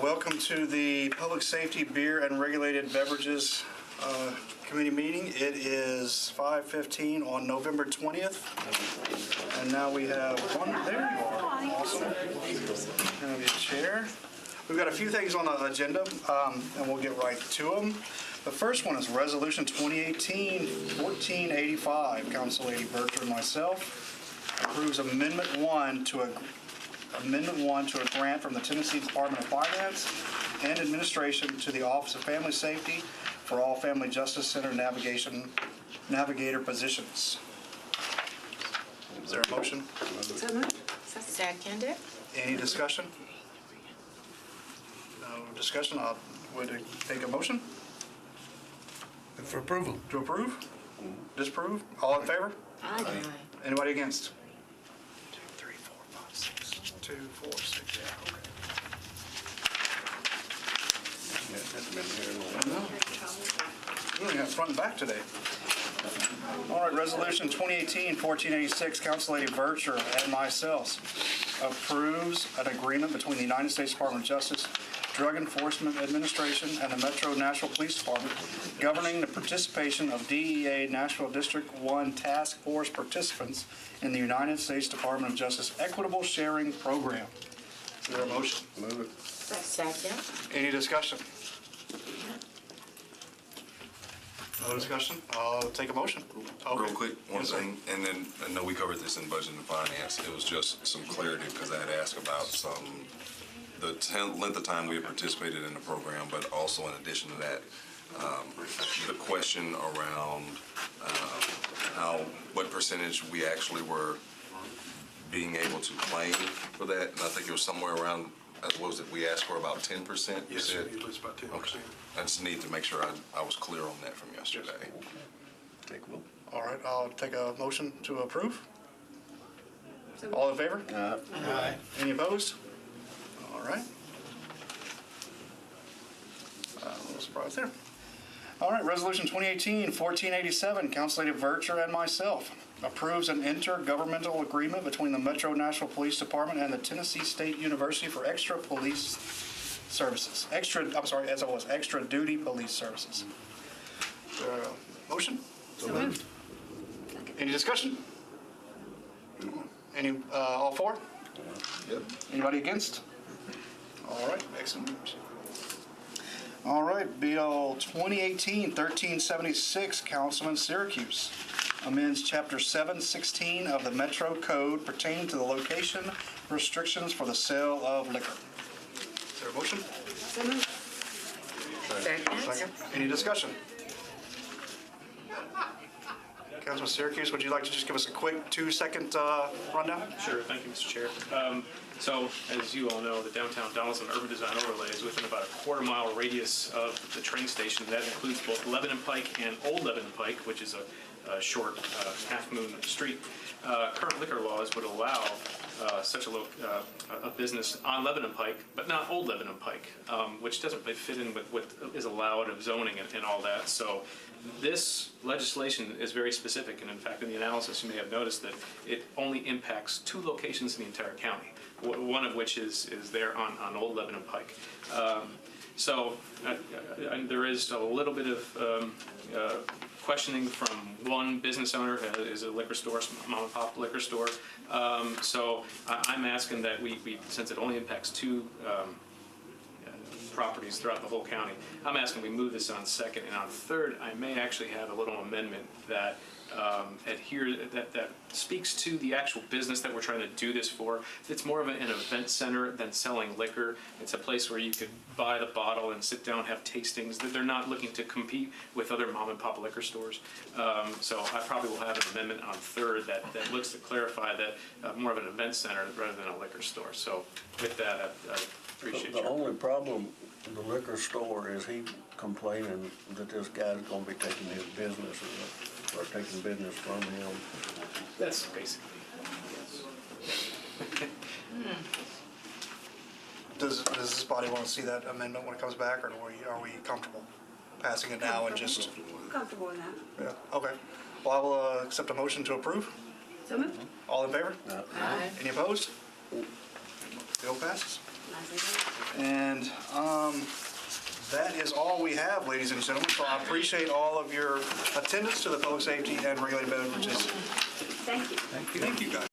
welcome to the Public Safety Beer and Regulated Beverages Committee meeting. It is 5:15 on November 20th. And now we have one, there you are, awesome. Now we have a chair. We've got a few things on the agenda, and we'll get right to them. The first one is Resolution 2018-1485. Council Lady Berger and myself approves Amendment 1 to a grant from the Tennessee Department of Finance and Administration to the Office of Family Safety for all Family Justice Center navigator positions. Is there a motion? So moved. Seconded. Any discussion? No discussion. I would take a motion. For approval. To approve? Disapprove? All in favor? Aye. Anybody against? 2, 3, 4, 5, 6. 2, 4, 6, yeah, okay. We only got front and back today. All right, Resolution 2018-1486, Council Lady Vercher and myself approves an agreement between the United States Department of Justice, Drug Enforcement Administration, and the Metro Nashville Police Department governing the participation of DEA Nashville District 1 Task Force participants in the United States Department of Justice Equitable Sharing Program. Is there a motion? Move it. Second. Any discussion? No discussion? I'll take a motion. Okay. Real quick, one thing, and then I know we covered this in Budget and Finance. It was just some clarity because I had asked about the length of time we had participated in the program, but also in addition to that, the question around what percentage we actually were being able to claim for that, and I think it was somewhere around. What was it? We asked for about 10%. Yes, sir. It was about 10%. Okay. I just need to make sure I was clear on that from yesterday. Take a vote. All right, I'll take a motion to approve. All in favor? Aye. Any opposed? All right. A little surprise there. All right, Resolution 2018-1487, Council Lady Vercher and myself approves an intergovernmental agreement between the Metro Nashville Police Department and the Tennessee State University for extra police services. Extra duty police services. Motion? So moved. Any discussion? All for? Yep. Anybody against? All right, excellent. All right, Bill 2018-1376, Councilman Syracuse amends Chapter 716 of the Metro Code pertaining to the location restrictions for the sale of liquor. Is there a motion? So moved. Second. Any discussion? Councilman Syracuse, would you like to just give us a quick 2-second rundown? Sure, thank you, Mr. Chair. So, as you all know, the downtown Donaldson Urban Design Overlay is within about a quarter-mile radius of the train station. That includes both Lebanon Pike and Old Lebanon Pike, which is a short half-moon street. Current liquor laws would allow such a business on Lebanon Pike, but not Old Lebanon Pike, which doesn't really fit in with what is allowed of zoning and all that. So this legislation is very specific, and in fact, in the analysis, you may have noticed that it only impacts 2 locations in the entire county, one of which is there on Old Lebanon Pike. So there is a little bit of questioning from one business owner, is a liquor store, mom and pop liquor store. So I'm asking that we, since it only impacts 2 properties throughout the whole county, I'm asking we move this on second, and on third, I may actually have a little amendment that that speaks to the actual business that we're trying to do this for. It's more of an event center than selling liquor. It's a place where you could buy the bottle and sit down, have tastings. They're not looking to compete with other mom and pop liquor stores. So I probably will have an amendment on third that looks to clarify that more of an event center rather than a liquor store. So with that, I appreciate you. The only problem with the liquor store is he complaining that this guy's gonna be taking his business or taking business from him. That's basically, yes. Does this body want to see that amendment when it comes back, or are we comfortable passing it now and just? Comfortable with that. Yeah, okay. Well, I will accept a motion to approve. So moved. All in favor? Aye. Any opposed? Bill passes. And that is all we have, ladies and gentlemen. So I appreciate all of your attendance to the Public Safety and Regulated Beverages. Thank you. Thank you, guys.